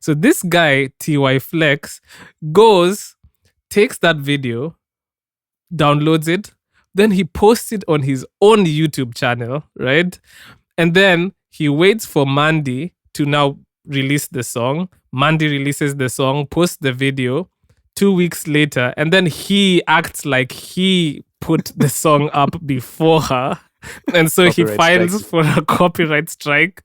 So this guy, TY Flex, goes, takes that video, downloads it, then he posts it on his own YouTube channel, right? And then he waits for Maandy to now release the song. Maandy releases the song, posts the video 2 weeks later, and then he acts like he put the song up before her. And so he files for a copyright strike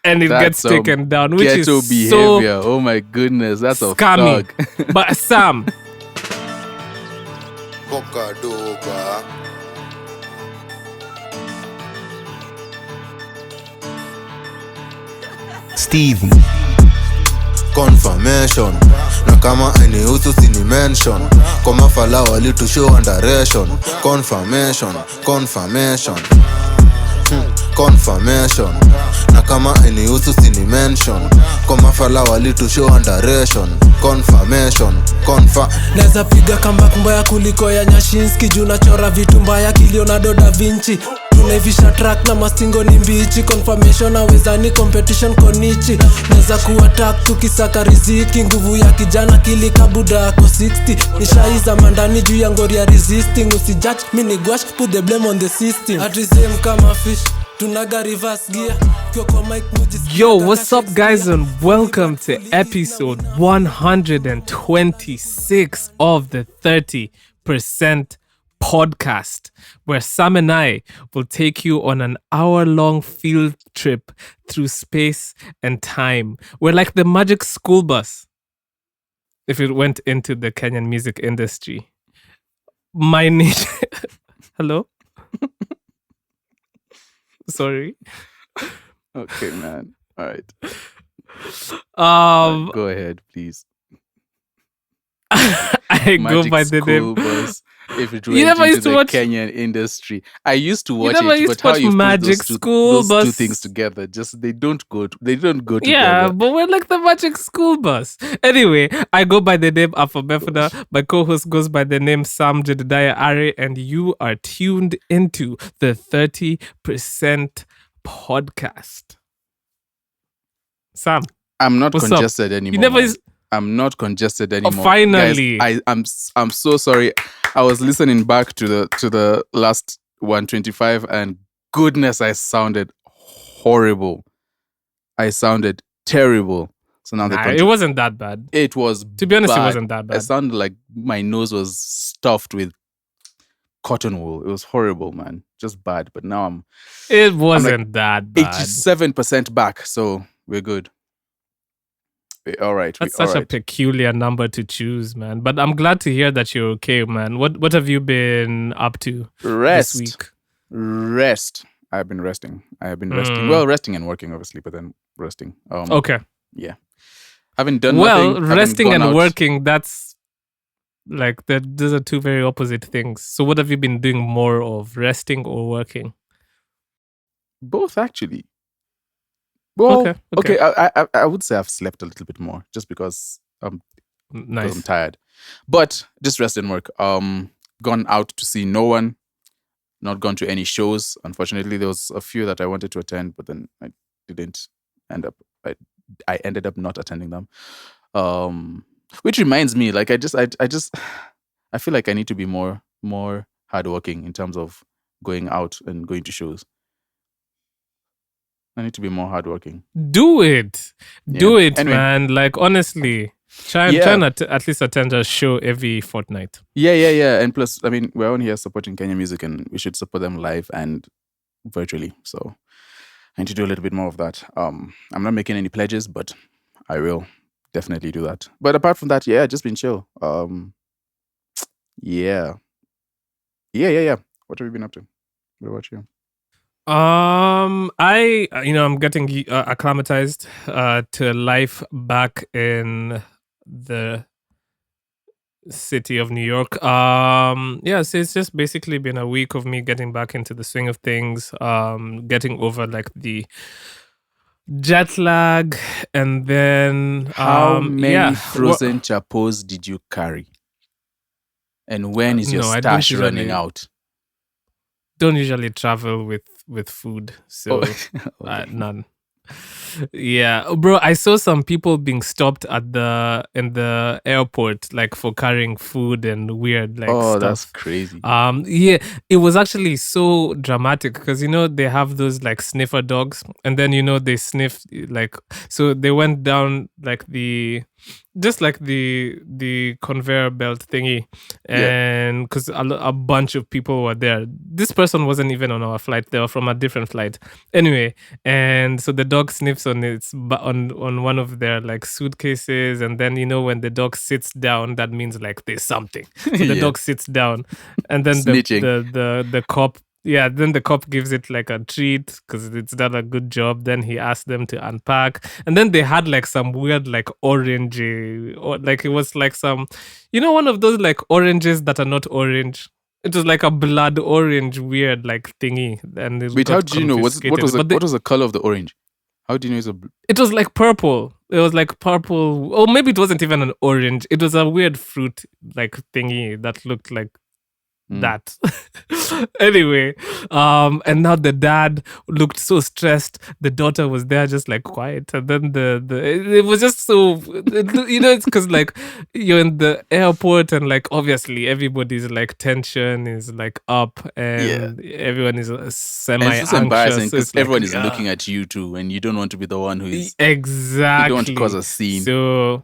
and it gets taken down, which is behavior. Oh my goodness, that's scammy. A thug. But Sam, Stevie confirmation na kama anihusu sini mention kwa mafala walitushow underration confirmation na kama anihusu sini mention kwa mafala walitushow underration confirmation neza piga comeback mbaya kuliko ya Nyashinski juu nachora vitu mbaya Leonardo da Vinci tunaivisha track na mastingo ni mbichi confirmation aweza ni competition konichi neza kuattack tukisaka riziki nguvu ya kijana kilikabuda yako 60 nishaiza mandani juu ya ngori ya resisting usijudge mini gwash put the blame on the system atizem kama fish tunaga reverse gear. Yo, what's up guys and welcome to episode 126 of the 30% podcast, where Sam and I will take you on an hour-long field trip through space and time. We're like the magic school bus if it went into the Kenyan music industry. My name... Hello? Sorry. Okay, man. All right. Go ahead, please. I go by the name. If it went into the Kenyan industry, I used to watch it, but how you Magic put School those Bus. two things together, just they don't go together. Yeah, but we're like the Magic School Bus. Anyway, I go by the name Afabefuna. My co-host goes by the name Sam Jedediah Are, and you are tuned into the 30% podcast. Sam, I'm not what's congested up? anymore. I'm not congested anymore. Oh, finally. Guys, I'm so sorry. I was listening back to the last 125 and goodness, I sounded horrible. I sounded terrible. So now it wasn't that bad. It was, to be honest, bad. It wasn't that bad. I sounded like my nose was stuffed with cotton wool. It was horrible, man. Just bad. But now it wasn't that bad. 87% back, so we're good. All right. That's such a peculiar number to choose, man. But I'm glad to hear that you're okay, man. What have you been up to this week? Rest. I've been resting. Resting. Well, resting and working, obviously, but then resting. Okay. Yeah. Haven't done nothing. Well, resting and working, that's like those are two very opposite things. So what have you been doing more of, resting or working? Both, actually. Well, okay. I would say I've slept a little bit more just because nice. I'm tired. But just rest and work. Gone out to see no one. Not gone to any shows. Unfortunately, there was a few that I wanted to attend, but then I didn't end up. I ended up not attending them. Which reminds me, like I feel like I need to be more hardworking in terms of going out and going to shows. I need to be more hardworking. Do it. Do it, anyway, man. Like, honestly, try and at least attend a show every fortnight. Yeah. And plus, I mean, we're on here supporting Kenyan music and we should support them live and virtually. So I need to do a little bit more of that. I'm not making any pledges, but I will definitely do that. But apart from that, yeah, just been chill. Yeah. What have you been up to? What about you? I'm getting acclimatized to life back in the city of New York. So it's just basically been a week of me getting back into the swing of things, getting over like the jet lag, and then how many frozen chapos did you carry? And when is your stash running out? Don't usually travel with food, so none. Yeah, bro, I saw some people being stopped in the airport, like for carrying food and weird like Oh, that's stuff. crazy. Yeah, it was actually so dramatic because they have those like sniffer dogs, and then they sniff like, so they went down like the conveyor belt thingy, Yeah. and because a bunch of people were there. This person wasn't even on our flight; they were from a different flight. Anyway, and so the dog sniffs on on one of their like suitcases, and then when the dog sits down, that means like there's something. So the Yeah. dog sits down, and then Snitching. the cop. Yeah, then the cop gives it like a treat because it's done a good job. Then he asked them to unpack, and then they had like some weird like orange, or like it was like some, one of those like oranges that are not orange. It was like a blood orange, weird like thingy. And it Wait, got how do you know? What confiscated. was But what was the color of the orange? How do you know it's a? it was like purple. It was like purple, or maybe it wasn't even an orange. It was a weird fruit like thingy that looked like that. Anyway, and now the dad looked so stressed. The daughter was there just like quiet, and then it was just so it's because like you're in the airport, and like obviously everybody's like tension is like up, and everyone is semi And it's just embarrassing anxious. because It's like, everyone is looking at you too, and you don't want to be the one who is. exactly. You don't want to cause a scene. So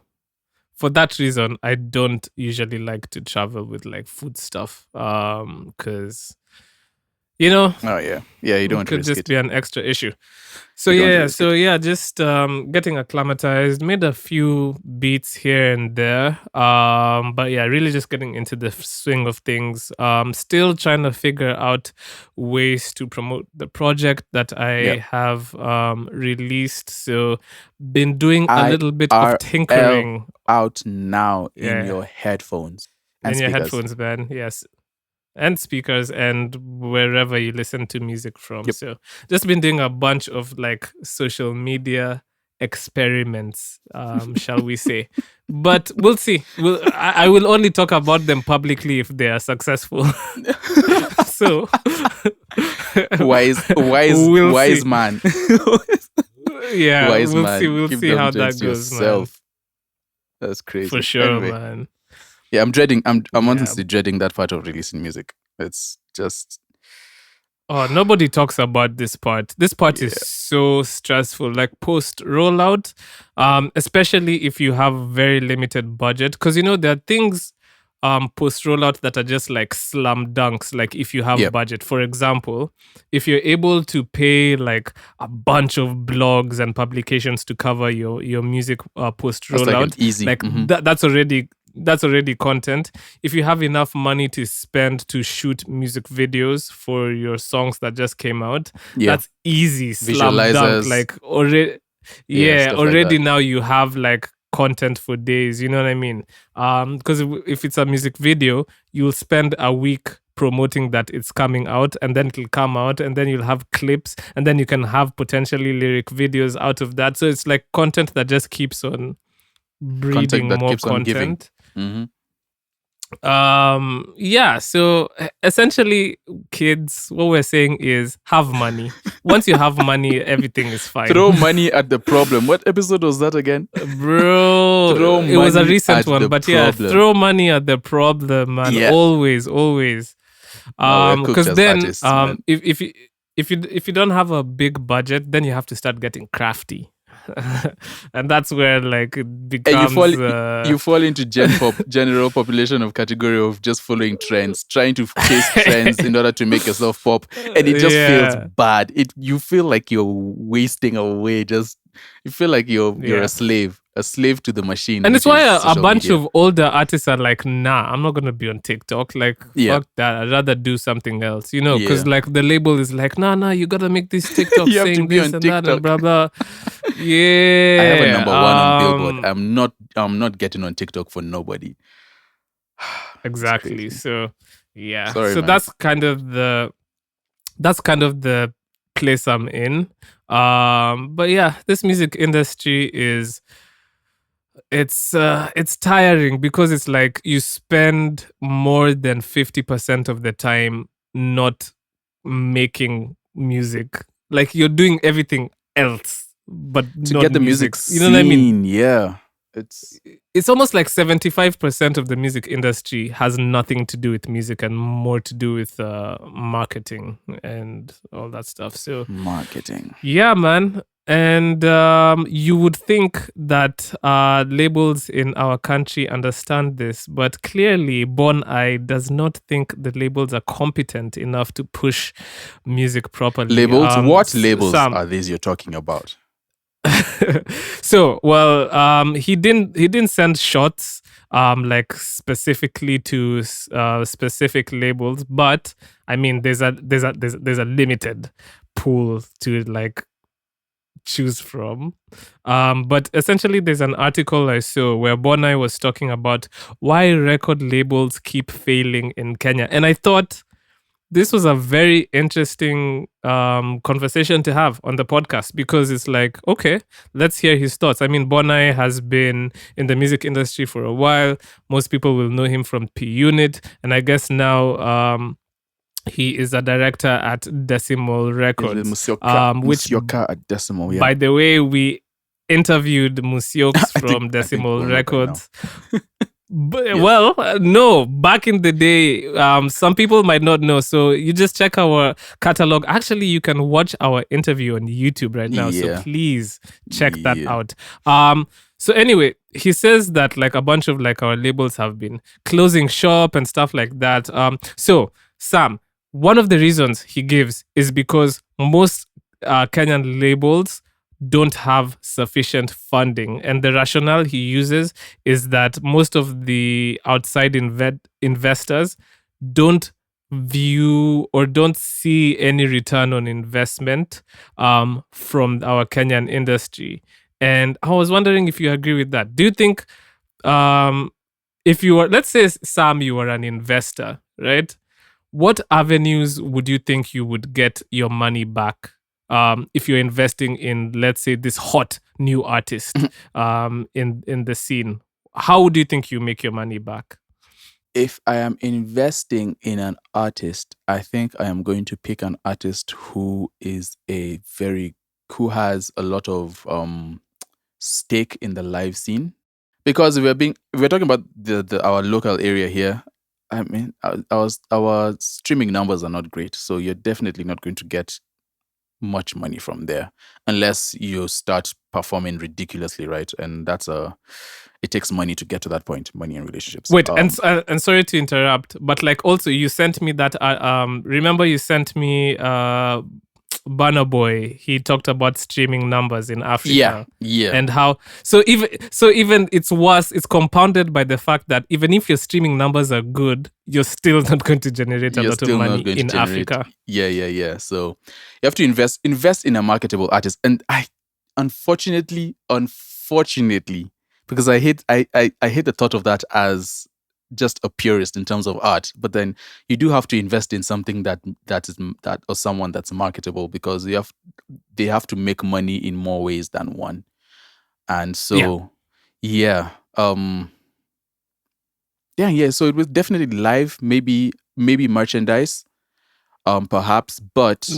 for that reason, I don't usually like to travel with like food stuff, because Oh yeah, you don't it want to could risk just it. be an extra issue. So You don't yeah, risk so yeah, just getting acclimatized, made a few beats here and there, but yeah, really just getting into the swing of things. Still trying to figure out ways to promote the project that I have released. So been doing a little bit of tinkering out now Yeah. in your headphones and in your speakers. headphones, man. Yes. And speakers and wherever you listen to music from. Yep. So just been doing a bunch of like social media experiments, shall we say. But we'll see. I will only talk about them publicly if they are successful. So wise We'll see. man. Yeah, Wise we'll man. see. We'll Keep see them how joints that to goes, man. yourself. That's crazy. For sure, Anyway, man. yeah, I'm dreading. I'm Yeah. honestly dreading that part of releasing music. It's just Oh, nobody talks about this part. This part is so stressful. Like post rollout, especially if you have very limited budget, because there are things post rollout that are just like slam dunks. Like if you have budget, for example, if you're able to pay like a bunch of blogs and publications to cover your music post that's like an rollout, easy. like that's already content. If you have enough money to spend to shoot music videos for your songs that just came out, that's easy slam dunk. Visualizers. Like already, stuff like already that. now you have like content for days. You know what I mean? Because if it's a music video, you'll spend a week promoting that it's coming out, and then it'll come out, and then you'll have clips, and then you can have potentially lyric videos out of that. So it's like content that just keeps on breeding that more keeps on giving. content. Mm-hmm. So essentially, kids, what we're saying is have money. Once you have money, everything is fine. Throw money at the problem. What episode was that again? Bro, Throw it was a money recent at one, the but problem. throw money at the problem, man. Yeah. Always. No, we're cooked Because as then artists, man. if you don't have a big budget, then you have to start getting crafty. And that's where like it becomes you fall into general population of category of just following trends, trying to chase trends in order to make yourself pop, and it just feels bad. You feel like you're wasting away. You feel like you're a slave to the machine. And it's which why is a social bunch media. of older artists are like, nah, I'm not gonna be on TikTok. Like, fuck that. I'd rather do something else, because like the label is like, nah, you gotta make this TikTok You have to saying be this on and that and TikTok. blah blah. Yeah, I have a number one on Billboard. I'm not getting on TikTok for nobody. Exactly. crazy. So yeah. Sorry, so man. that's kind of the place I'm in. But yeah, this music industry it's tiring because it's like you spend more than 50% of the time not making music. Like you're doing everything else. but to not get the music You know what I mean? Yeah. It's almost like 75% of the music industry has nothing to do with music and more to do with marketing and all that stuff. So Marketing. yeah, man. And you would think that labels in our country understand this, but clearly Boneye does not think the labels are competent enough to push music properly. Labels? What labels Sam, are these you're talking about? So, well, he didn't send shots like specifically to specific labels, but I mean there's a limited pool to like choose from. But essentially there's an article I saw where Boneye was talking about why record labels keep failing in Kenya. And I thought this was a very interesting conversation to have on the podcast, because it's like, okay, let's hear his thoughts. I mean, Boneye has been in the music industry for a while. Most people will know him from P Unit. And I guess now he is a director at Decimal Records. Muthoka at Decimal, yeah. By the way, we interviewed Musioks from Decimal Records. Well, no, back in the day, some people might not know. So you just check our catalog. Actually, you can watch our interview on YouTube right now. Yeah. So please check that out. So anyway, he says that like a bunch of like our labels have been closing shop and stuff like that. So Sam, one of the reasons he gives is because most Kenyan labels don't have sufficient funding. And the rationale he uses is that most of the outside investors don't view or don't see any return on investment from our Kenyan industry. And I was wondering if you agree with that. Do you think if you were, let's say, Sam, you were an investor, right? What avenues would you think you would get your money back if you're investing in, let's say, this hot new artist in the scene? How do you think you make your money back? If I am investing in an artist, I think I am going to pick an artist who has a lot of stake in the live scene. Because if we're talking about our local area here, I mean, our streaming numbers are not great, so you're definitely not going to get much money from there unless you start performing ridiculously, right? And it takes money to get to that point, money in relationships. Wait, and sorry to interrupt, but like also you sent me that remember you sent me Burna Boy. He talked about streaming numbers in Africa. Yeah. And how even it's worse, it's compounded by the fact that even if your streaming numbers are good, you're still not going to generate a lot of money in Africa. Yeah. So you have to invest in a marketable artist. And I unfortunately, because I hate the thought of that as just a purist in terms of art, but then you do have to invest in something that or someone that's marketable, because they have to make money in more ways than one. And so so it was definitely live, maybe merchandise, perhaps, but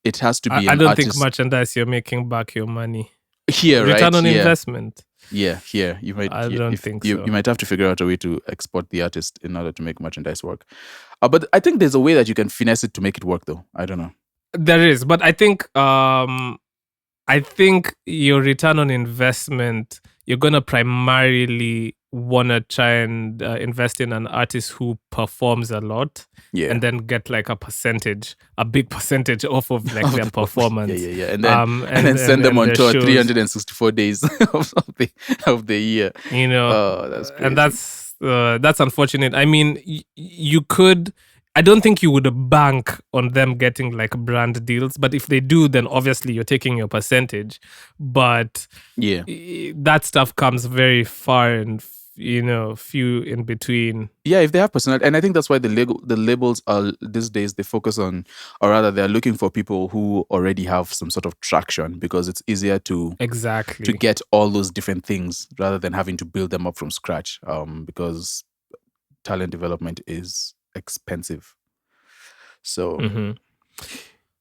it has to be I don't artist. think merchandise you're making back your money Here, return right? on investment. Yeah, here you might. I don't think so. You might have to figure out a way to export the artist in order to make merchandise work. But I think there's a way that you can finesse it to make it work, though. I don't know. There is, but I think your return on investment, you're gonna primarily wanna try and invest in an artist who performs a lot, and then get like a big percentage off of like their performance. Yeah. And then send them on tour 364 days of the year. You know, that's crazy. And that's unfortunate. I mean, you could. I don't think you would bank on them getting like brand deals, but if they do, then obviously you're taking your percentage. But that stuff comes very far and few in between. Yeah, if they have personality, and I think that's why the labels are these days, they focus on, or rather they're looking for people who already have some sort of traction, because it's easier to get all those different things rather than having to build them up from scratch. Because talent development is expensive. So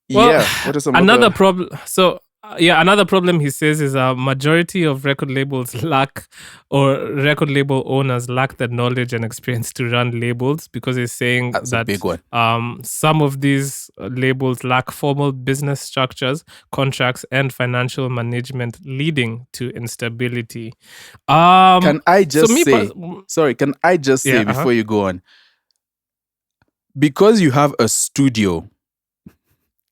what are some another problem? So Yeah, another problem he says is a majority of record labels lack, or record label owners lack the knowledge and experience to run labels, because he's saying That's that a big one. some of these labels lack formal business structures, contracts, and financial management, leading to instability. Can I just me say, pers- sorry, can I just say Yeah, before you go on, because you have a studio,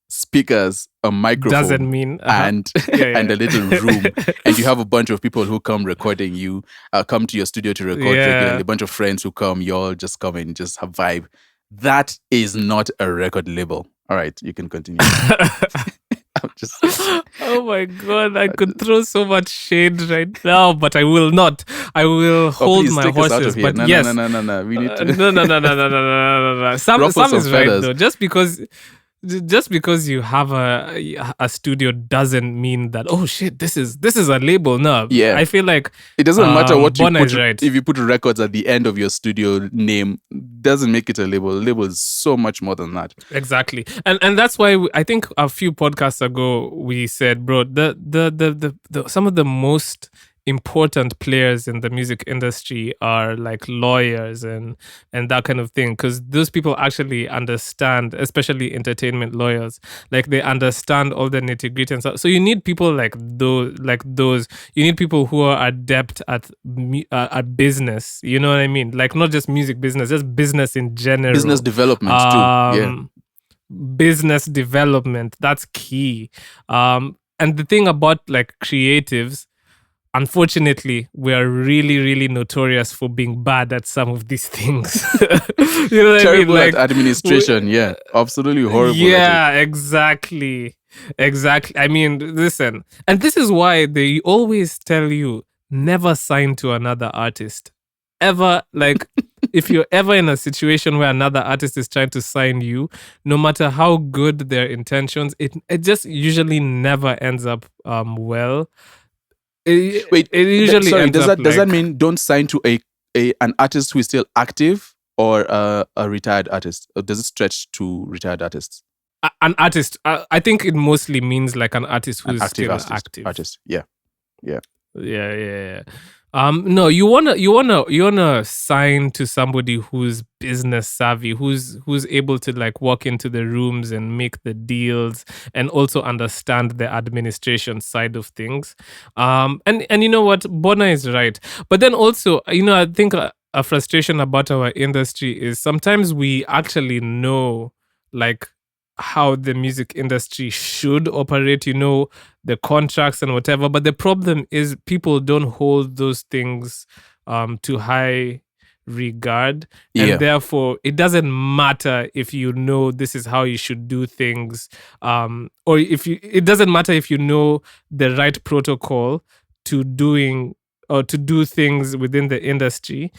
speakers, a microphone, doesn't mean and Yeah, and yeah. a little room, and you have a bunch of people who come recording you, come to your studio to record Yeah. regularly, a bunch of friends who come, you all just come and just have vibe. That is not a record label. All right, you can continue. I'm just Oh my god, I could throw so much shade right now, but I will not. I will hold please my take us out horses. of here. But No, yes, no. We need to no. Some ruffle some is right feathers. though. Just because you have a studio doesn't mean that, oh shit, this is a label. No, Yeah. I feel like It doesn't matter what you Boneye put. is right. If you put records at the end of your studio name, doesn't make it a label. A label is so much more than that. Exactly, and that's why I think a few podcasts ago we said, bro, the some of the most important players in the music industry are like lawyers and that kind of thing, because those people actually understand, especially entertainment lawyers, like they understand all the nitty-gritty and stuff. So you need people like those. You need people who are adept at business, you know what I mean, like not just music business, just business in general, Business development too. Yeah. Business development, that's key. And the thing about like creatives, unfortunately, we are really, really notorious for being bad at some of these things. You know what Terrible I mean? at administration. Yeah. Absolutely horrible. At Yeah, exactly. I mean, listen, and this is why they always tell you never sign to another artist. Ever, like, if you're ever in a situation where another artist is trying to sign you, no matter how good their intentions, it just usually never ends up well. Wait, it usually sorry. ends Does up that like- mean don't sign to an artist who is still active, or a retired artist? Or does it stretch to retired artists? an artist? I think it mostly means like an artist who's An active still active. artist. Yeah. Yeah. No, you wanna sign to somebody who's business savvy, who's able to like walk into the rooms and make the deals, and also understand the administration side of things. And you know what, Bona is right. But then also, I think a frustration about our industry is sometimes we actually know like how the music industry should operate, the contracts and whatever. But the problem is people don't hold those things to high regard. And Yeah. therefore, it doesn't matter if you know this is how you should do things. Or it doesn't matter if you know the right protocol to doing or to do things within the industry,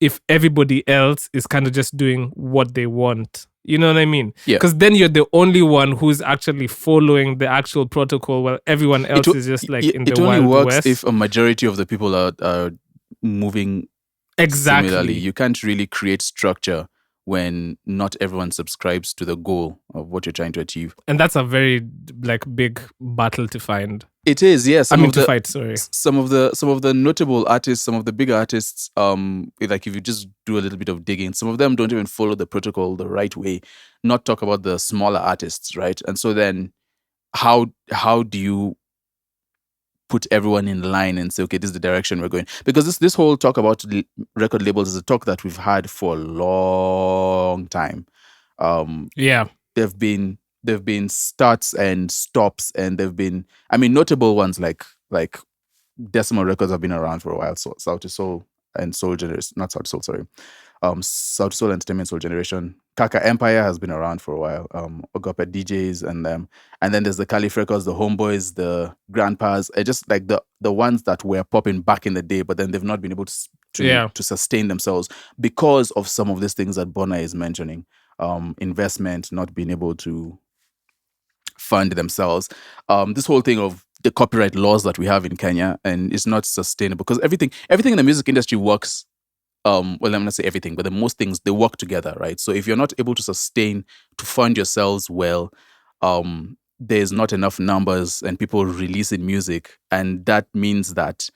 if everybody else is kind of just doing what they want. You know what I mean? Yeah. Because then you're the only one who's actually following the actual protocol, while everyone else is just like in the it only Wild works West. if a majority of the people are moving Exactly. similarly. You can't really create structure when not everyone subscribes to the goal of what you're trying to achieve. And that's a very like big battle to find. It is, yes. To fight, sorry. Some of the notable artists, some of the bigger artists, like if you just do a little bit of digging, some of them don't even follow the protocol the right way. Not talk about the smaller artists, right? And so then how do you put everyone in line and say, okay, this is the direction we're going? Because this whole talk about record labels is a talk that we've had for a long time. Yeah. There've been starts and stops, and there've been, notable ones like Decimal Records have been around for a while. So Sauti Sol and Soul Generation, not Sauti Sol, sorry. Sauti Sol Entertainment, Soul Generation. Kaka Empire has been around for a while. Ogope DJs and them. And then there's the Caliph Records, the Homeboys, the Grandpas, just like the ones that were popping back in the day, but then they've not been able to sustain themselves because of some of these things that Bona is mentioning. Investment, not being able to fund themselves. This whole thing of the copyright laws that we have in Kenya, and it's not sustainable because everything in the music industry works. Well, I'm not say everything, but the most things, they work together, right? So if you're not able to sustain, to fund yourselves well, there's not enough numbers and people releasing music, and that means that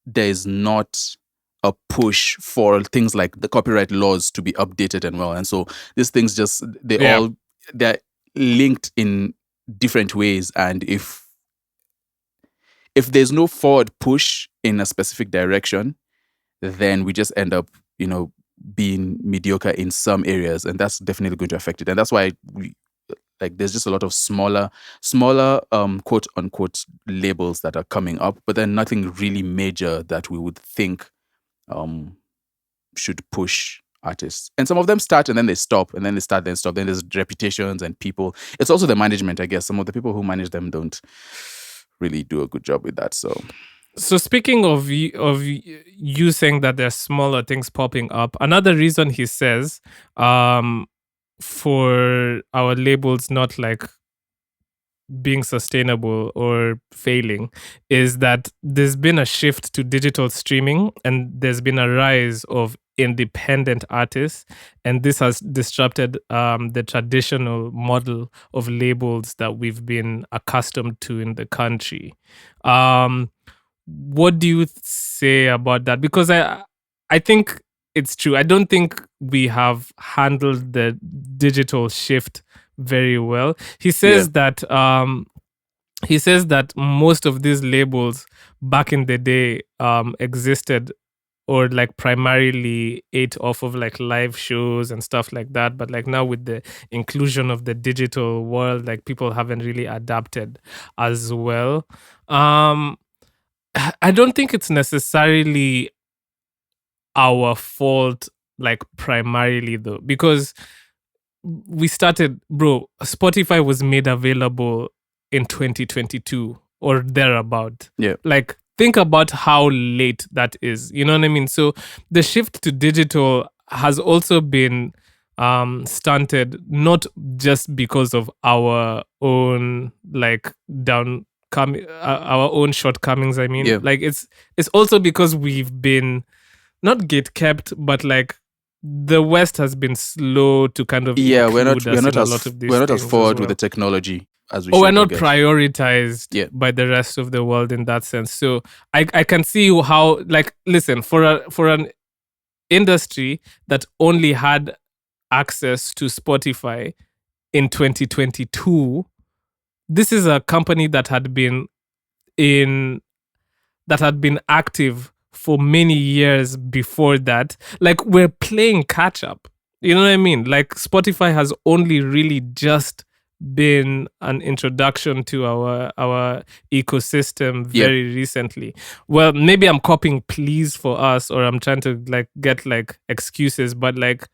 there's not a push for things like the copyright laws to be updated and well. And so these things just they're linked in different ways. And if there's no forward push in a specific direction, then we just end up, being mediocre in some areas, and that's definitely going to affect it. And that's why there's just a lot of smaller quote unquote labels that are coming up, but then nothing really major that we would think should push artists. And some of them start and then they stop, and then they start then stop. Then there's reputations and people. It's also the management, I guess. Some of the people who manage them don't really do a good job with that. So speaking of you saying that there's smaller things popping up, another reason he says for our labels not like being sustainable or failing is that there's been a shift to digital streaming, and there's been a rise of independent artists, and this has disrupted the traditional model of labels that we've been accustomed to in the country. What do you say about that? Because I think it's true. I don't think we have handled the digital shift very well. He says that most of these labels back in the day existed or like primarily ate off of like live shows and stuff like that. But like now with the inclusion of the digital world, like people haven't really adapted as well. I don't think it's necessarily our fault, like primarily though, because we started, Spotify was made available in 2022 or thereabout. Yeah. Like, think about how late that is. You know what I mean? So the shift to digital has also been stunted, not just because of our own like our own shortcomings. I mean, like it's also because we've been not gatekept, but like the West has been slow to kind of we're not as forward with the technology as we should. We're not prioritized by the rest of the world in that sense. So I can see how, like, listen, for an industry that only had access to Spotify in 2022, this is a company that had been active for many years before that. Like, we're playing catch up. You know what I mean? Like, Spotify has only really just been an introduction to our ecosystem very recently. Well, maybe I'm copying pleas for us, or I'm trying to like get like excuses, but like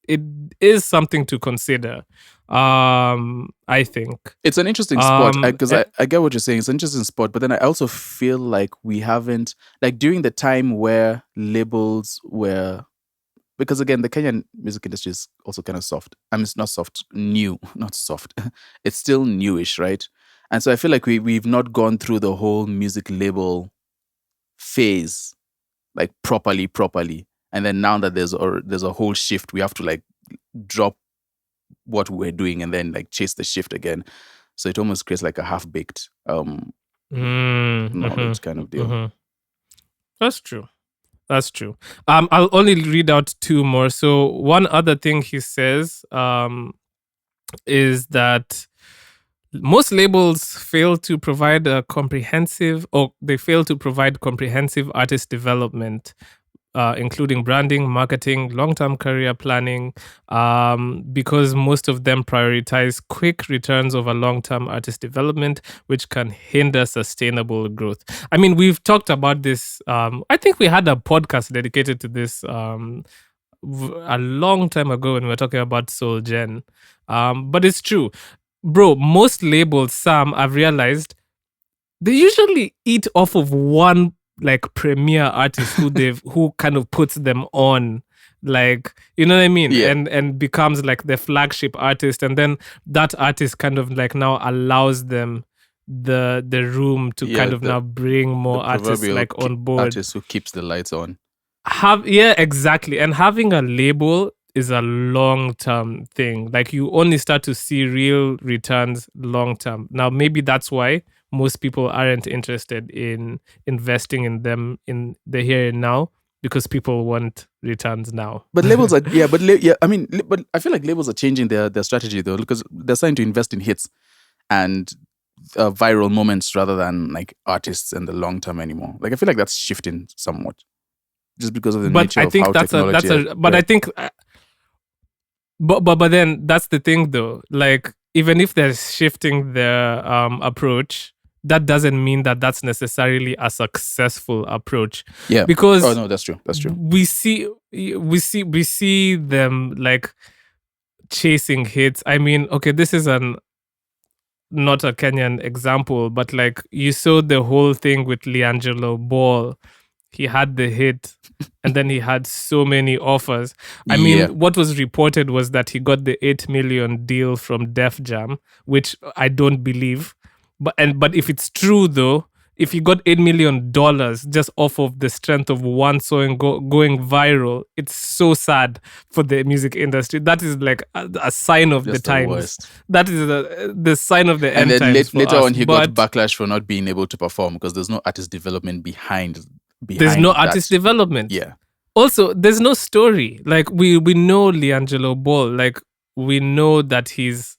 it is something to consider. I think it's an interesting spot because I get what you're saying. It's an interesting spot, but then I also feel like we haven't, like, during the time where labels were, because again, the Kenyan music industry is also kind of soft. I mean, it's not soft, new, not soft. It's still newish, right? And so I feel like we've not gone through the whole music label phase, like properly. And then now that there's a whole shift, we have to like drop what we're doing and then like chase the shift again. So it almost creates like a half-baked knowledge kind of deal. Mm-hmm. That's true. I'll only read out two more. So one other thing he says is that most labels fail to provide comprehensive artist development, including branding, marketing, long-term career planning, because most of them prioritize quick returns over long-term artist development, which can hinder sustainable growth. I mean, we've talked about this. I think we had a podcast dedicated to this a long time ago when we were talking about Soul Gen. But it's true. Bro, most labels, Sam, I've realized, they usually eat off of one like premier artist who kind of puts them on, like, you know what I mean? Yeah. And becomes like the flagship artist, and then that artist kind of like now allows them the room to kind of now bring more artists like on board. Artist who keeps the lights on. Exactly. And having a label is a long-term thing. Like you only start to see real returns long-term. Now, maybe that's why most people aren't interested in investing in them in the here and now, because people want returns now. But labels are but I feel like labels are changing their strategy though, because they're starting to invest in hits and viral moments rather than like artists in the long term anymore. Like I feel like that's shifting somewhat, just because of the nature of how technology. But then that's the thing though. Like even if they're shifting their approach, that doesn't mean that that's necessarily a successful approach. Yeah. Because oh no, that's true. we see them like chasing hits. I mean, okay, this is not a Kenyan example, but like you saw the whole thing with Liangelo Ball. He had the hit and then he had so many offers. I mean, what was reported was that he got the 8 million deal from Def Jam, which I don't believe. But if it's true though, if he got $8 million just off of the strength of one song going viral, it's so sad for the music industry. That is like a sign of Just the times. worst. That is the sign of the end And then times. later for us. on, he But got backlash for not being able to perform because there's no artist development behind. there's no that. artist development. Yeah. Also, there's no story. Like we know Liangelo Ball. Like we know that he's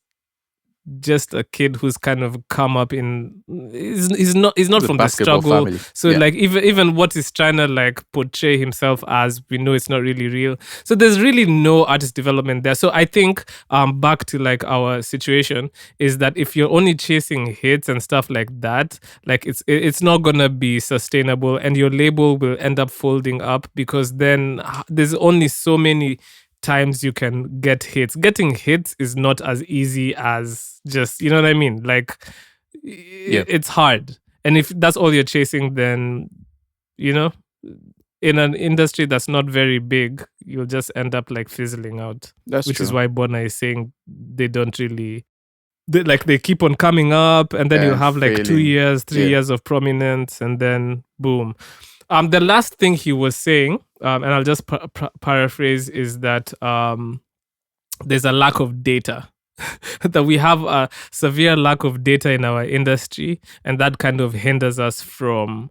just a kid who's kind of come up in. He's not from the basketball struggle. family. So Yeah. like even what he's trying to like portray himself as, we know it's not really real. So there's really no artist development there. So I think back to like our situation is that if you're only chasing hits and stuff like that, like it's not gonna be sustainable, and your label will end up folding up, because then there's only so many times you can get hits. Getting hits is not as easy as just, you know what I mean? Like it's hard. And if that's all you're chasing, then, you know, in an industry that's not very big, you'll just end up like fizzling out. That's which true. is why Boneye is saying they don't really, they keep on coming up, and then you'll And have like 2 failing. years, 3 Yeah. years of prominence, and then boom. The last thing he was saying, and I'll just paraphrase, is that there's a lack of data. That we have a severe lack of data in our industry, and that kind of hinders us from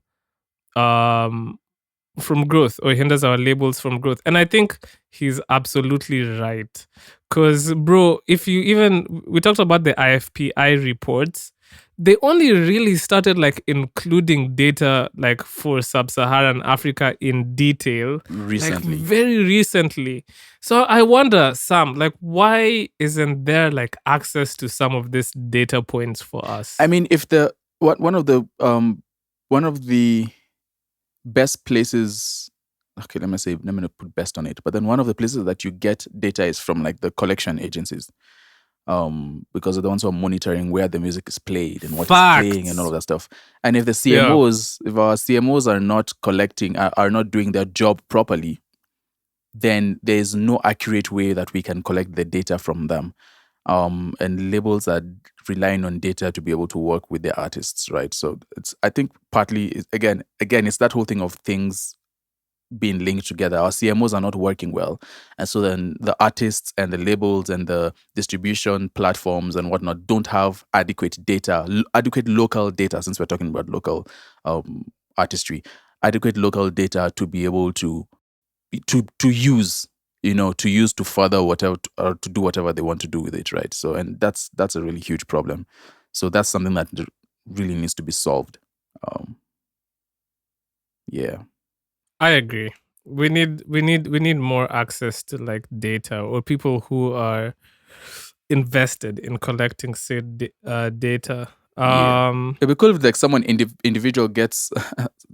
growth, or hinders our labels from growth. And I think he's absolutely right. Because, bro, we talked about the IFPI reports, they only really started like including data like for sub-Saharan Africa in detail Recently. like very recently. So I wonder, Sam, like why isn't there like access to some of these data points for us? I mean, if one of the best places, okay, let me put best on it, but then one of the places that you get data is from like the collection agencies, because they're the ones who are monitoring where the music is played and what's playing and all of that stuff. And if the CMOs, if our CMOs are not collecting, are not doing their job properly, then there is no accurate way that we can collect the data from them. And labels are relying on data to be able to work with their artists, right? So I think partly, again, it's that whole thing of things being linked together. Our CMOs are not working well. And so then the artists and the labels and the distribution platforms and whatnot don't have adequate data, adequate local data, since we're talking about local artistry, adequate local data to be able to use, to further whatever, or to do whatever they want to do with it, right? So, and that's a really huge problem. So that's something that really needs to be solved. Yeah. I agree. We need more access to like data, or people who are invested in collecting said data. It'd be cool if like someone individual gets,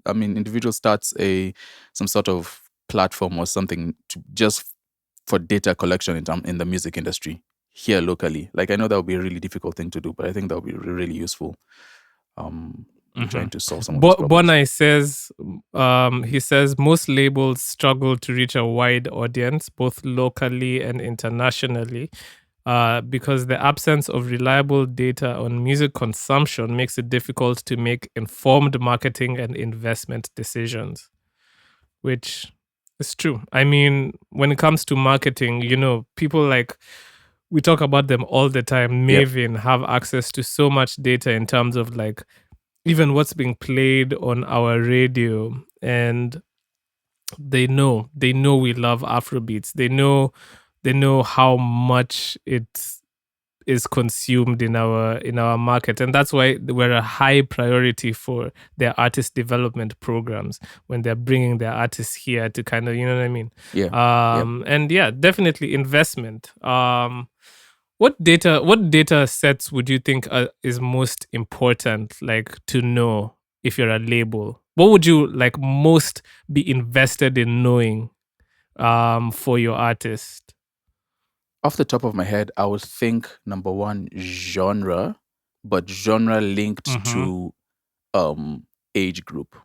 individual starts some sort of platform or something just for data collection in the music industry here locally. Like I know that would be a really difficult thing to do, but I think that would be really useful. Trying to solve some of these problems. Boneye says, he says most labels struggle to reach a wide audience, both locally and internationally, because the absence of reliable data on music consumption makes it difficult to make informed marketing and investment decisions. Which It's true. I mean, when it comes to marketing, people like we talk about them all the time. Yep. Maven have access to so much data in terms of like even what's being played on our radio, and they know we love Afrobeats. They know how much it is consumed in our market, and that's why we're a high priority for their artist development programs when they're bringing their artists here to kind of, you know what I mean? Yeah. And yeah, definitely investment. What data sets would you think is most important, like to know if you're a label? What would you like most be invested in knowing for your artist? Off the top of my head, I would think number one, genre, but genre linked to age group.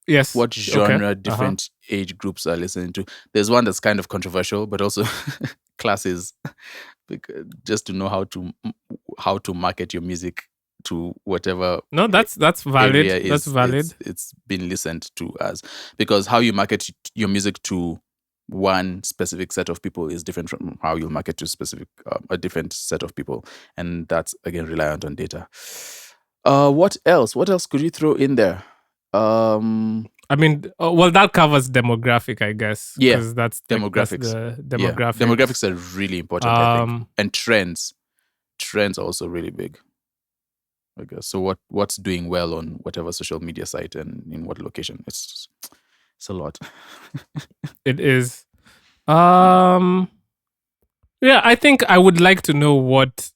Yes. What genre different age groups are listening to? There's one that's kind of controversial, but also classes, just to know how to market your music to whatever. No, that's valid. area That's valid. It's been listened to as, because how you market your music to one specific set of people is different from how you market to a different set of people, and that's again reliant on data. What else could you throw in there? I mean, well, that covers demographic, I guess. Yeah, 'cause that's demographics. That's the demographics. Yeah. Demographics are really important, I think, and trends are also really big, I guess. So what's doing well on whatever social media site and in what location? It's a lot. It is. Yeah, I think I would like to know what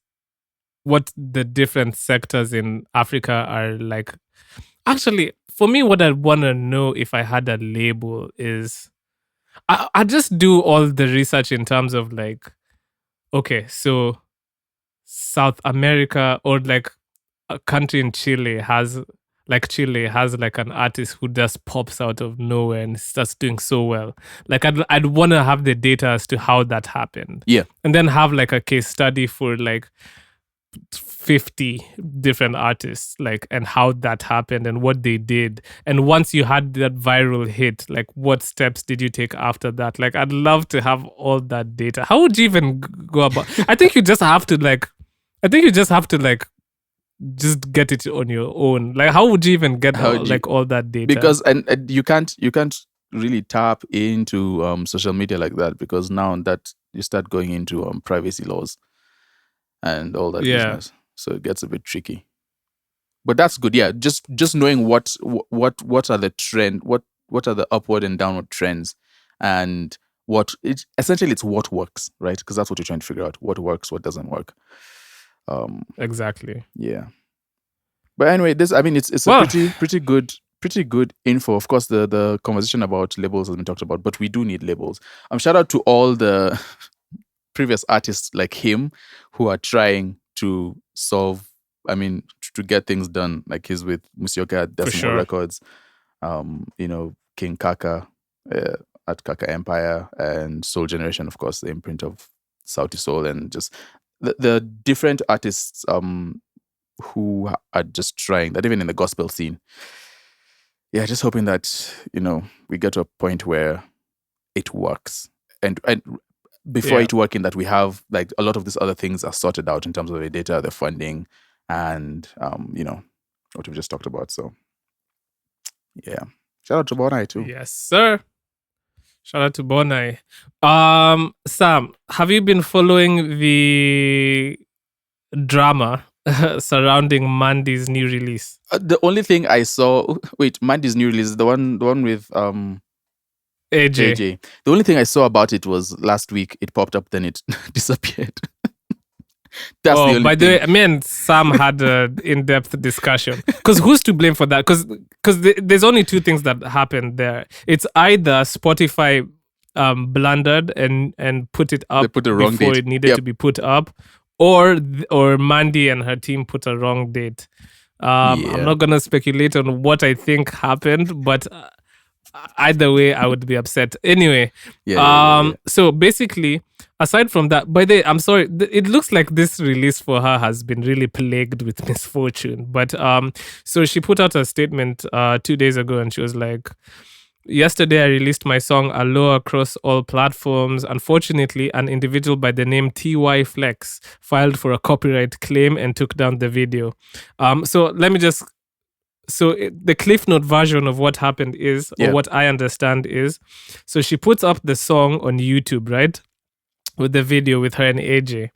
the different sectors in Africa are like. Actually, for me, what I'd want to know if I had a label is I just do all the research in terms of like, okay, so South America or like a country in Chile has like an artist who just pops out of nowhere and starts doing so well. Like I'd want to have the data as to how that happened. Yeah. And then have like a case study for like 50 different artists, like, and how that happened and what they did. And once you had that viral hit, like what steps did you take after that? Like I'd love to have all that data. How would you even go about? I think you just have to just get it on your own. Like how would you even get all that data? Because and you can't really tap into social media like that, because now that you start going into privacy laws and all that business, so it gets a bit tricky. But that's good. Yeah, just knowing what are the trend, what are the upward and downward trends, and essentially it's what works, right? Because that's what you're trying to figure out: what works, what doesn't work. Exactly. Yeah. But anyway, it's a pretty good info. Of course, the conversation about labels has been talked about, but we do need labels. Shout out to all the previous artists like him who are trying to solve, to get things done. Like he's with Muthoka at Decimal Records, King Kaka at Kaka Empire, and Soul Generation, of course, the imprint of Sauti Soul, and just the different artists who are just trying that, even in the gospel scene. Yeah, just hoping that, we get to a point where it works. And before it working, that we have like a lot of these other things are sorted out in terms of the data, the funding, and what we've just talked about. So yeah. Shout out to Boneye too. Yes, sir. Shout out to Boneye. Sam, have you been following the drama surrounding Maandy's new release? The only thing I saw, Maandy's new release, the one with AJAY. The only thing I saw about it was last week. It popped up, then it disappeared. That's the only by thing. the way, me and Sam had an in-depth discussion. Because who's to blame for that? Because there's only two things that happened there. It's either Spotify blundered and put it up put the wrong before date. it needed to be put up, or Maandy and her team put a wrong date. I'm not gonna speculate on what I think happened, but either way, I would be upset. Anyway, so basically, aside from that, by the way, I'm sorry, it looks like this release for her has been really plagued with misfortune. But so she put out a statement 2 days ago, and she was like, Yesterday, I released my song Aloo across all platforms. Unfortunately, an individual by the name TY Flex filed for a copyright claim and took down the video. So let me just... So the Cliff Note version of what happened is, or what I understand is, so she puts up the song on YouTube, right? With the video with her and AJAY.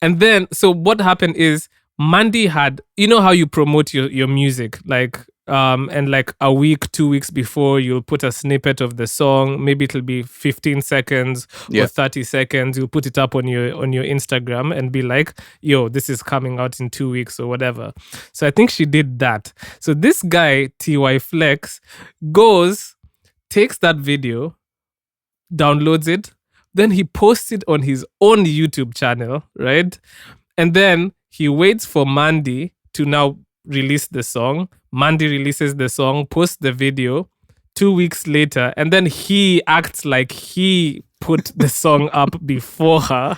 And then, so what happened is, Maandy had, you know how you promote your music, like, and like a week, 2 weeks before, you'll put a snippet of the song. Maybe it'll be 15 seconds or 30 seconds. You'll put it up on your Instagram and be like, yo, this is coming out in 2 weeks or whatever. So I think she did that. So this guy, TY Flex, takes that video, downloads it, then he posts it on his own YouTube channel, right? And then he waits for Maandy to now release the song. Maandy releases the song, posts the video 2 weeks later, and then he acts like he put the song up before her.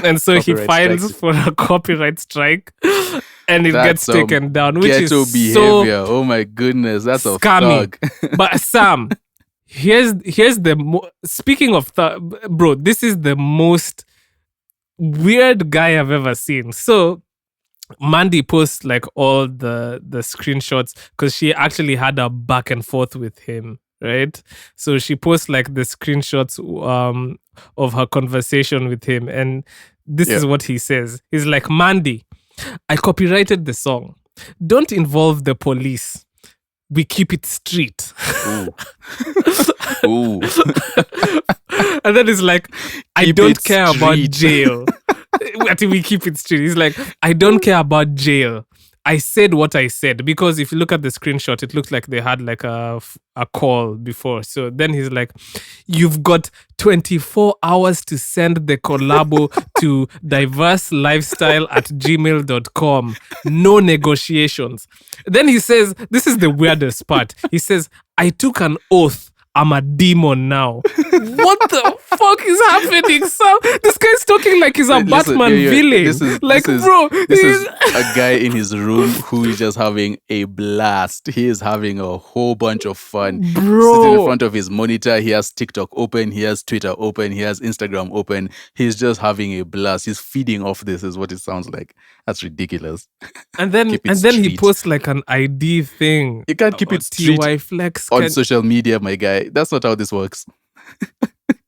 And so he files for a copyright strike and it gets taken down, which is behavior. Oh my goodness, that's scammy. A thug. But Sam, here's the speaking of bro, this is the most weird guy I've ever seen. So Maandy posts like all the screenshots because she actually had a back and forth with him, right? So she posts like the screenshots of her conversation with him, and this is what he says. He's like, Maandy, I copyrighted the song. Don't involve the police. We keep it street. Ooh. And then it's like, I don't care about jail. Until we keep it straight. He's like, I don't care about jail. I said what I said, because if you look at the screenshot, it looks like they had like a call before. So then he's like, you've got 24 hours to send the collabo to diverselifestyle@gmail.com. No negotiations. Then he says, this is the weirdest part. He says, I took an oath. I'm a demon now. What the fuck is happening, Sam? This guy's talking like he's a Batman villain. This is a guy in his room who is just having a blast. He is having a whole bunch of fun. Bro. Sitting in front of his monitor, he has TikTok open, he has Twitter open, he has Instagram open. He's just having a blast. He's feeding off this, is what it sounds like. That's ridiculous. And then he posts like an ID thing. You can't keep it street TY Flex on social media, my guy. That's not how this works.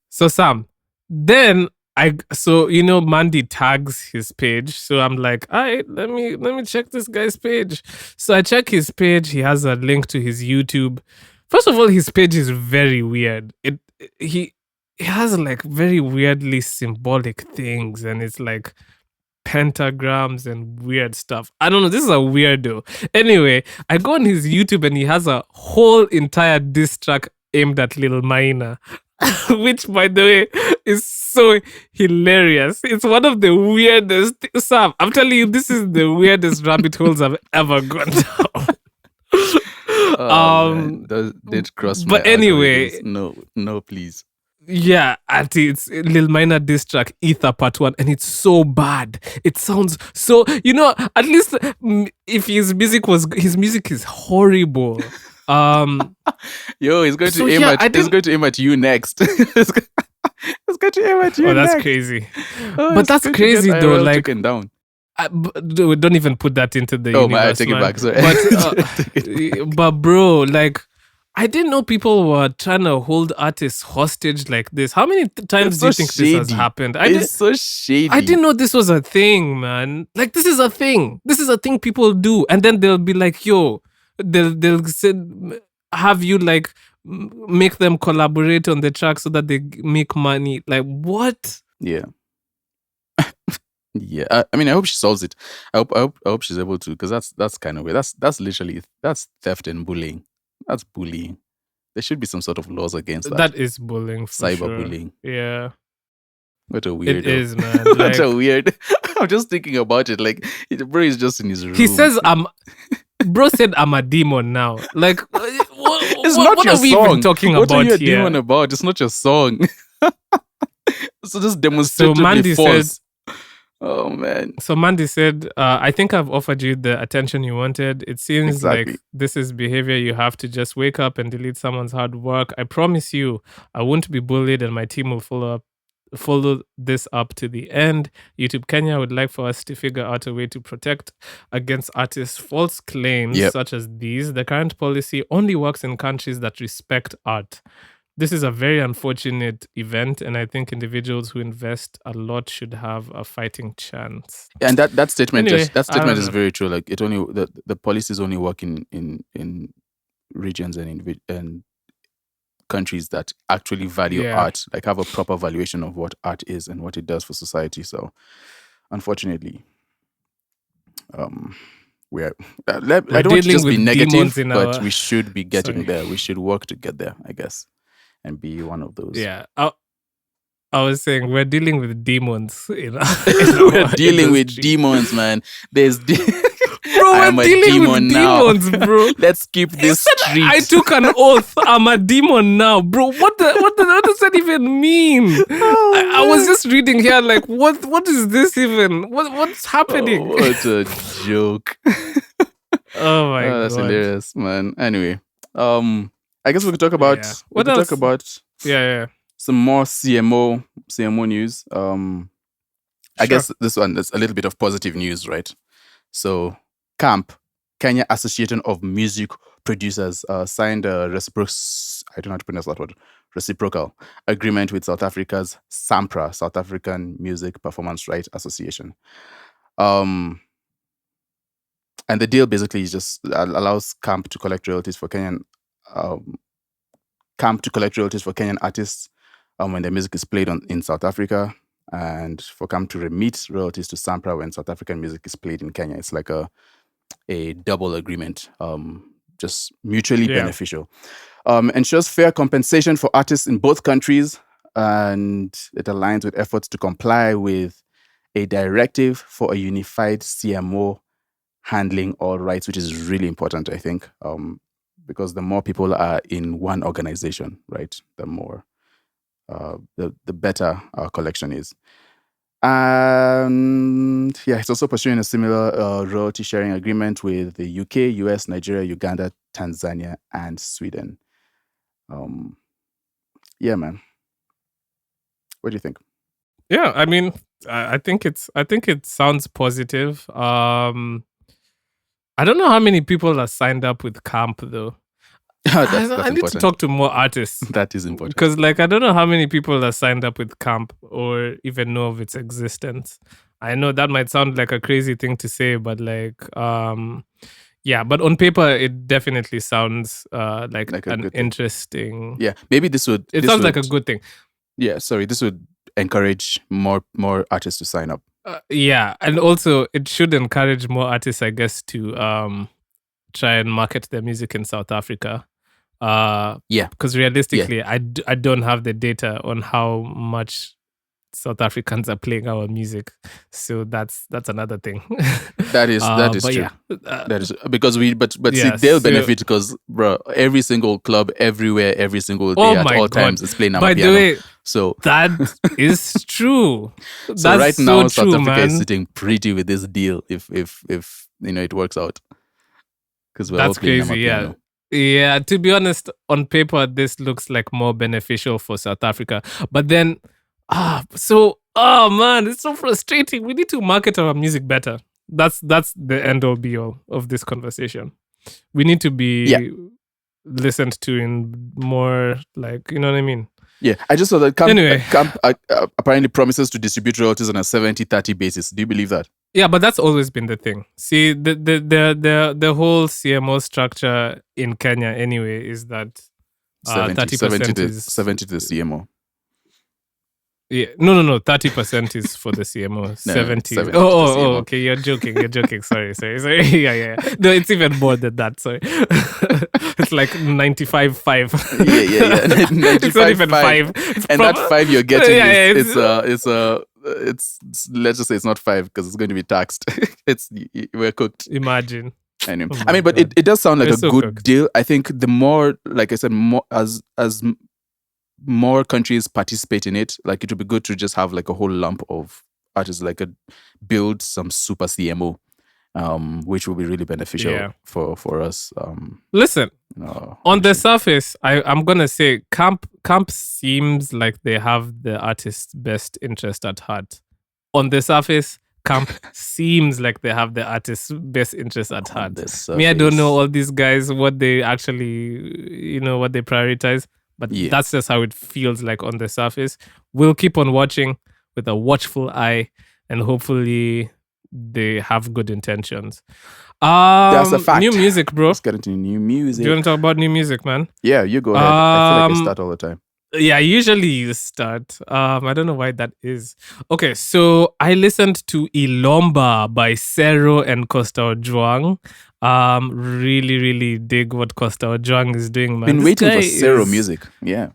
So Sam, then Maandy tags his page. So I'm like, all right, let me check this guy's page. So I check his page. He has a link to his YouTube. First of all, his page is very weird. He has like very weirdly symbolic things, and it's like pentagrams and weird stuff. I don't know. This is a weirdo. Anyway, I go on his YouTube and he has a whole entire diss track aimed at Lil Maina, which, by the way, is so hilarious. It's one of the weirdest. Sam, I'm telling you, this is the weirdest rabbit holes I've ever gone down. That did cross my But anyway, no, please. Yeah, Auntie, it's Lil Minor diss track Ether Part 1, and it's so bad. It sounds so, at least if his music is horrible. Yo, he's going to aim at you next. He's going to aim at you. Oh, that's next. crazy. But that's crazy though. Like, down. Don't even put that into the universe. I take it back. Sorry. But bro, like, I didn't know people were trying to hold artists hostage like this. How many times do you think this has happened? It's so shady. I didn't know this was a thing, man. Like, this is a thing. This is a thing people do. And then they'll be like, yo, they'll have you like make them collaborate on the track so that they make money. Like, what? Yeah. Yeah. I mean, I hope she solves it. I hope she's able to, because that's kind of weird. That's literally theft and bullying. That's bullying. There should be some sort of laws against that. That is bullying. Cyberbullying. Sure. Yeah. What a weirdo. It is, man. What a weird. I'm just thinking about it. Like, bro is just in his room. He says, bro said, I'm a demon now. Like, what are we even talking about here? What are you a demon about? It's not your song. So just demonstratively Maandy false. Oh man. So Maandy said, I think I've offered you the attention you wanted. It seems Exactly. like this is behavior you have to just wake up and delete someone's hard work. I promise you, I won't be bullied and my team will follow this up to the end. YouTube Kenya would like for us to figure out a way to protect against artists' false claims Yep. such as these. The current policy only works in countries that respect art. This is a very unfortunate event, and I think individuals who invest a lot should have a fighting chance. And that statement Anyway, that I don't statement is know. very true. Like it only the policies only work in regions and countries that actually value Yeah. art, like have a proper valuation of what art is and what it does for society. So unfortunately, we are I don't want to dealing just be with negative, demons in but our- we should be getting Sorry. there. We should work to get there, I guess, and be one of those. Yeah. I was saying we're dealing with demons. We're dealing with demons, man. There's Bro, I we're am a dealing with demon now. demons, bro. Let's keep this street. I took an oath. I'm a demon now, bro. What does that even mean? I was just reading here, like, what is this even? What's happening? Oh, what a joke. Oh my god, That's hilarious, man. Anyway, I guess we could talk about Yeah. we What could else? talk about Yeah. some more CMO news. I Sure. guess this one is a little bit of positive news, right? So KAMP, Kenya Association of Music Producers, signed a I don't know how to pronounce that word, reciprocal agreement with South Africa's SAMPRA, South African Music Performance Rights Association. And the deal basically is just allows KAMP to collect royalties for Kenyan artists when their music is played in South Africa, and for KAMP to remit royalties to SAMPRA when South African music is played in Kenya. It's like a double agreement, just mutually beneficial. Ensures fair compensation for artists in both countries, and it aligns with efforts to comply with a directive for a unified CMO handling all rights, which is really important, I think, because the more people are in one organization, right, the more the better our collection is. And it's also pursuing a similar royalty sharing agreement with the UK, US, Nigeria, Uganda, Tanzania, and Sweden. Man. What do you think? Yeah, I mean, I think it sounds positive. I don't know how many people are signed up with KAMP though. That's I need to important. talk to more artists. That is important. Because I don't know how many people are signed up with KAMP or even know of its existence. I know that might sound like a crazy thing to say, but but on paper it definitely sounds like Like a an good thing. interesting. Yeah, maybe this would. It sounds like a good thing. Yeah, sorry, this would encourage more artists to sign up. And also it should encourage more artists, I guess, to try and market their music in South Africa. Because realistically, I don't have the data on how much South Africans are playing our music, so that's another thing. That is true. Yeah, that is because see, yeah, they'll so- benefit because, bro, every single club, everywhere, every single day, Oh at my all God. times, is playing By the Amapiano. way, So that is true. That's so right now, so true, South Africa man. is sitting pretty with this deal if it works out. Because we're all That's playing crazy. Amapiano. Yeah. To be honest, on paper, this looks like more beneficial for South Africa. But then, man, it's so frustrating. We need to market our music better. That's the end all be all of this conversation. We need to be listened to in more, like, you know what I mean? Yeah, I just saw that Anyway. KAMP apparently promises to distribute royalties on a 70-30 basis. Do you believe that? Yeah, but that's always been the thing. See, the whole CMO structure in Kenya anyway is that 30% is 70 to the CMO. Yeah, no. 30% is for the CMO. 70. 70 to the CMO. Oh, okay. You're joking. Sorry. Yeah. No, it's even more than that. Sorry. It's like 95.5. Yeah. It's not even 95.5. 5. And that 5 you're getting it's let's just say it's not 5 because it's going to be taxed. We're cooked. Imagine. Anyway. Oh I mean, my but God. it does sound like We're a so good cooked. deal. I think the more, like I said, more as more countries participate in it, like it would be good to just have like a whole lump of artists like build some super CMO, which will be really beneficial for us. Listen, on the surface, I'm gonna say KAMP seems like they have the artist's best interest at heart. On the surface, KAMP seems like they have the artist's best interest at heart. Me, I don't know all these guys, what they actually, what they prioritize, but that's just how it feels like on the surface. We'll keep on watching with a watchful eye, and hopefully they have good intentions. That's a fact. New music, bro. Let's get into new music. Do you want to talk about new music, man? Yeah, you go ahead. I feel like I start all the time. Yeah, usually you start. I don't know why that is. Okay, so I listened to Ilomba by Sero and Costa Ojuang. Really, really dig what Costa Ojuang is doing, man. Been waiting for Sero music. Yeah.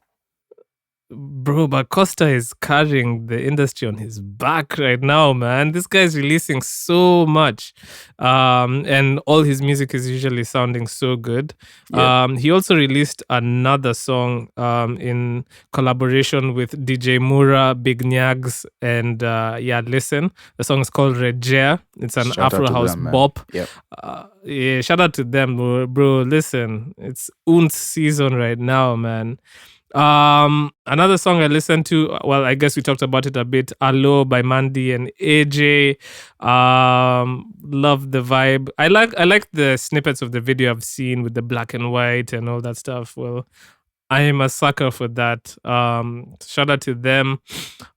Bro, but Costa is carrying the industry on his back right now, man. This guy's releasing so much. And all his music is usually sounding so good. Yeah. He also released another song in collaboration with DJ Mura, Big Nyags, and Listen. The song is called Rejea. It's an Afro house bop. Yep. Shout out to them, bro. Listen, it's Un's season right now, man. Another song I listened to, well, I guess we talked about it a bit, Aloo by Maandy and AJAY. Love the vibe. I like the snippets of the video I've seen with the black and white and all that stuff. Well, I am a sucker for that. Shout out to them.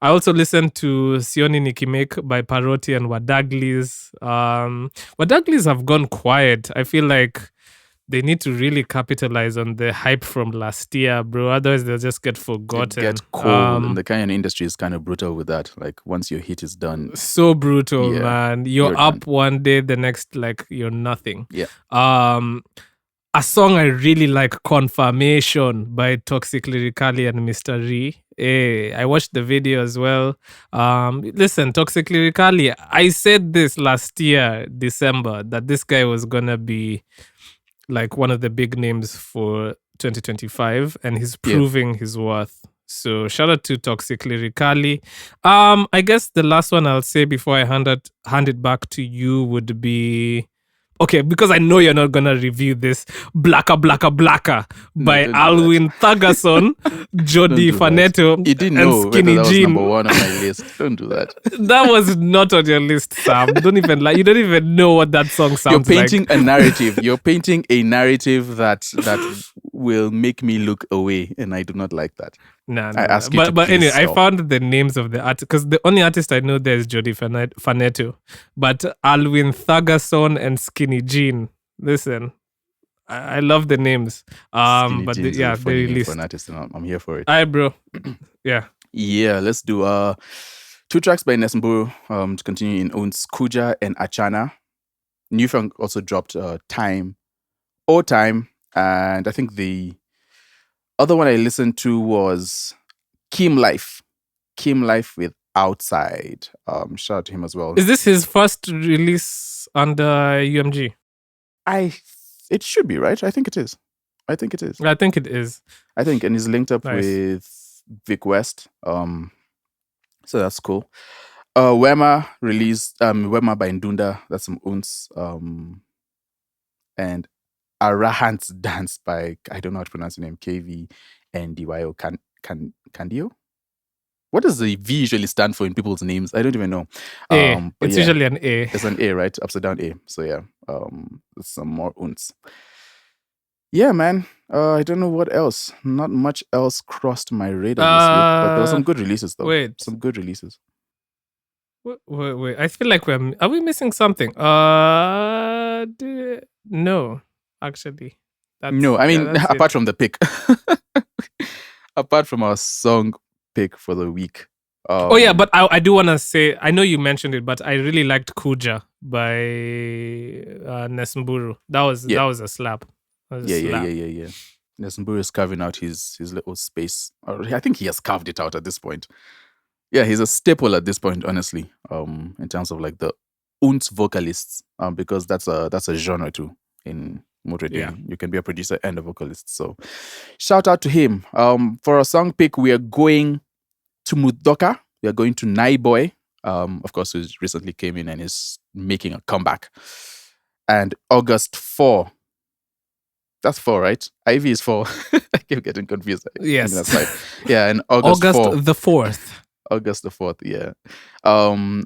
I also listened to Sioni Nikimake by Paroti and Wadaglis. Wadaglis have gone quiet. I feel like they need to really capitalize on the hype from last year, bro. Otherwise, they'll just get forgotten. It get cold, and the Kenyan industry is kind of brutal with that. Like, once your hit is done. So brutal, man. You're up done. One day, the next, like, you're nothing. Yeah. A song I really like, Confirmation by Toxic Lyrikali and Mr. Ree. I watched the video as well. Listen, Toxic Lyrikali, I said this last year, December, that this guy was gonna be like one of the big names for 2025, and he's proving his worth. So shout out to Toxic Lyrikali. I guess the last one I'll say before I hand it back to you would be, okay, because I know you're not gonna review this, Blacka by Alwyn Thagason, Jody Faneto, and Skinny that Jean. Was number one on my list. Don't do that. That was not on your list, Sam. Don't even you don't even know what that song sounds like. You're painting a narrative. You're painting a narrative that will make me look away, and I do not like that. Nah. I ask you but anyway, stop. I found the names of the artists, because the only artist I know there is Jody Faneto, but Alwyn Thagason and Skinny Jean. Listen, I love the names. But they released. For an artist, and I'm here for it. Aye, bro. Yeah. Yeah, let's do 2 tracks by Nesmburu to continue in Owns Kuja and Achana. New Funk also dropped Time, and I think the other one I listened to was Kim Life with Outside. Shout out to him as well. Is this his first release under UMG? It should be, right? I think it is. I think, and he's linked up with Vic West. So that's cool. Wema released Wema by Ndunda. That's some Uns. And Arahant's Dance by, I don't know how to pronounce the name, KV and DYO Candio. What does the V usually stand for in people's names? I don't even know. It's usually an A. It's an A, right? Upside down A. So yeah, some more Uns. Yeah, man. I don't know what else. Not much else crossed my radar this week, but there were some good releases though. Wait. Some good releases. Wait. I feel like are we missing something? No, actually. No, I mean, apart from the pick. Apart from our song pick for the week. But I do want to say, I know you mentioned it, but I really liked Kuja by Nesmburu. That was a slap. Yeah. Nesmburu is carving out his little space. I think he has carved it out at this point. Yeah, he's a staple at this point, honestly. In terms of like the Unts vocalists, because that's a genre too in motor radio. Yeah. You can be a producer and a vocalist. So shout out to him. For our song pick, we are going to Muthoka. We are going to Naiboi. of course, who recently came in and is making a comeback. And August 4. That's 4, right? Ivy is 4. I keep getting confused. Yes. That's right. Yeah, and August 4. the 4th. August the 4th, yeah. And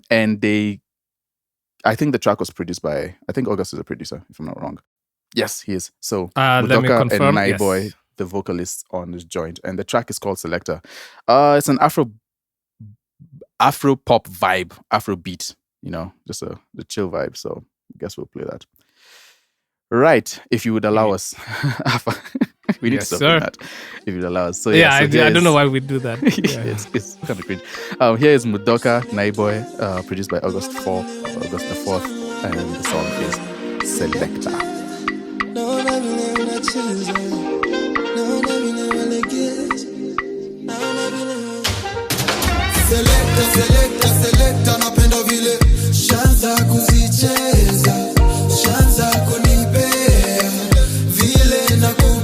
I think the track was produced by, I think August is a producer, if I'm not wrong. Yes, he is. So Let me Muthoka confirm. and Naiboi, Yes. the vocalist on this joint. And the track is called Selekta. It's an Afro pop vibe, Afro beat, just the chill vibe. So I guess we'll play that. Right, if you would allow us. We need Yes, to stop sir. that. If you'd allow us. So Yeah, so I don't know why we do that. yeah, Yeah. it's kind of cringe. Here is Muthoka, Naiboi, produced by August the 4th, and the song is Selekta. Selekta napenda vile shanza kuzicheza, shanza kunipea vile nakupea.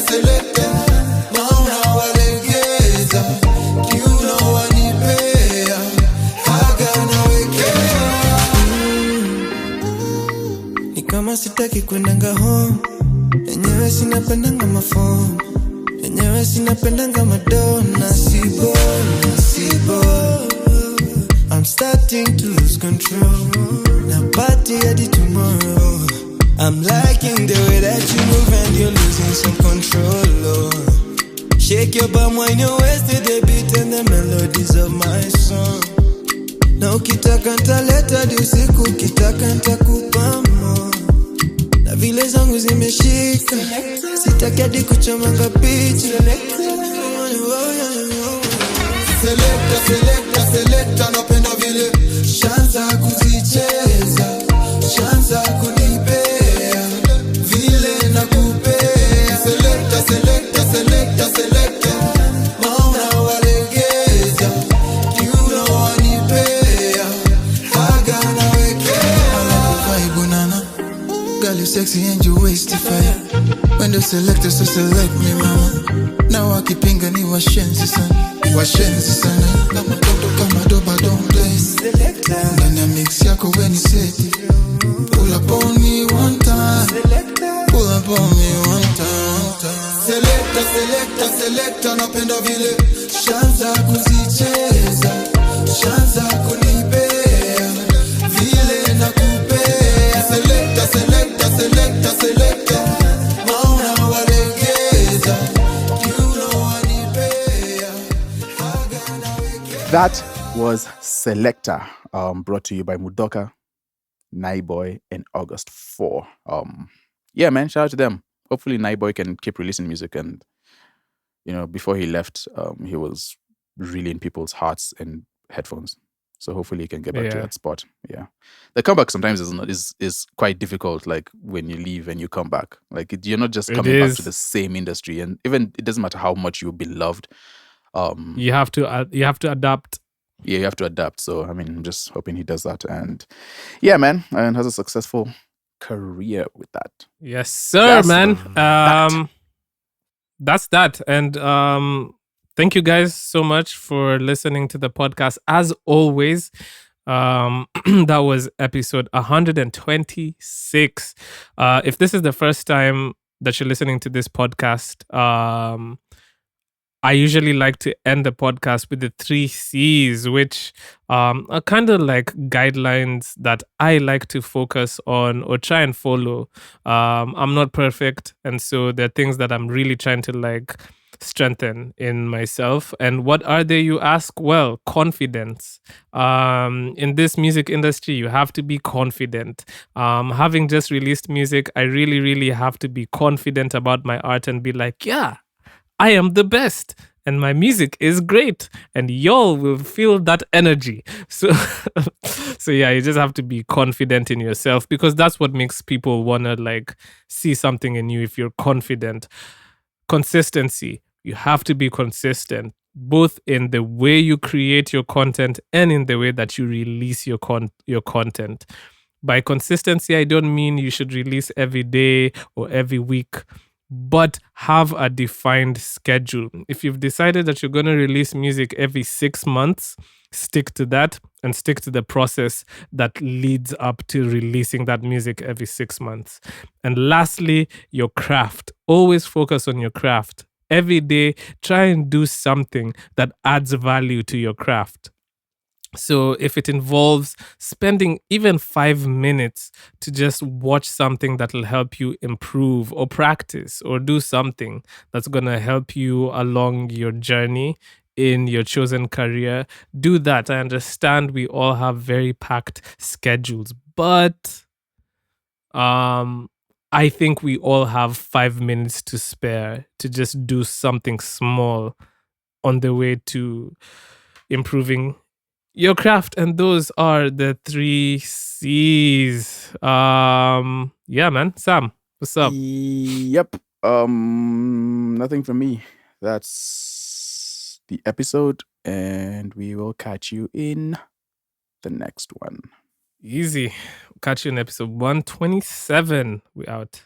Selekta mauna walegeza, kiuno wanipea, haga nawekea. Ni kama sitaki kwendanga home, enyewe sinapendanga mafomu, enyewe sinapendanga madonna, sibo. I'm starting to lose control. Now party at it tomorrow. I'm liking the way that you move and you're losing some control. Oh. Shake your bum when you're waist to the beat and the melodies of my song. Na ukitaka ntaleta di usiku, ukitaka ntakupa more. Na vile zangu zimeshika, sitaki hadi kuchomanga picha. Selekta napenda vile shanza kuzicheza, shanza kunipea vile nakupea. Selekta mauna walegeza, kiuno wanipea, haga nawekea. Vibe nana, girl you sexy and you waste fire. When the selector so select me mama, now wakipinga ni washenzi sana. Kama doba don't play. Ndani ya mix yako weni seti. Pull up on me one time. Selekta napenda vile shanza kuzicheza, shanza kunipea vile nakupea. Selekta mauna walegeza, kiuno wanipea, haga nawekea. That was Selekta, brought to you by Muthoka, Naiboi, and August 4. Yeah, man, shout out to them. Hopefully Naiboi can keep releasing music, and before he left, he was really in people's hearts and headphones. So hopefully he can get back to that spot. Yeah, the comeback sometimes is quite difficult. Like when you leave and you come back, like you're not just coming back to the same industry, and even it doesn't matter how much you're beloved. You have to adapt. Yeah, you have to adapt. So I mean, I'm just hoping he does that, and yeah, man, and has a successful career with that. Yes, sir, man. That. That's that. And thank you guys so much for listening to the podcast. As always, that was episode 126. If this is the first time that you're listening to this podcast, I usually like to end the podcast with the 3 C's, which are kind of like guidelines that I like to focus on or try and follow. I'm not perfect, and so there are things that I'm really trying to like strengthen in myself. And what are they, you ask? Well, confidence. In this music industry, you have to be confident. Having just released music, I really, really have to be confident about my art and be like, yeah, I am the best and my music is great, and y'all will feel that energy. So yeah, you just have to be confident in yourself, because that's what makes people want to like see something in you. If you're confident, consistency, you have to be consistent, both in the way you create your content and in the way that you release your content. By consistency, I don't mean you should release every day or every week, but have a defined schedule. If you've decided that you're going to release music every 6 months, stick to that and stick to the process that leads up to releasing that music every 6 months. And lastly, your craft. Always focus on your craft. Every day, try and do something that adds value to your craft. So if it involves spending even 5 minutes to just watch something that will help you improve or practice or do something that's going to help you along your journey in your chosen career, do that. I understand we all have very packed schedules, but I think we all have 5 minutes to spare to just do something small on the way to improving your craft. And those are the 3 C's. Yeah, man. Sam, what's up? Yep. Nothing from me. That's the episode, and we will catch you in the next one. Easy. Catch you in episode 127. We out.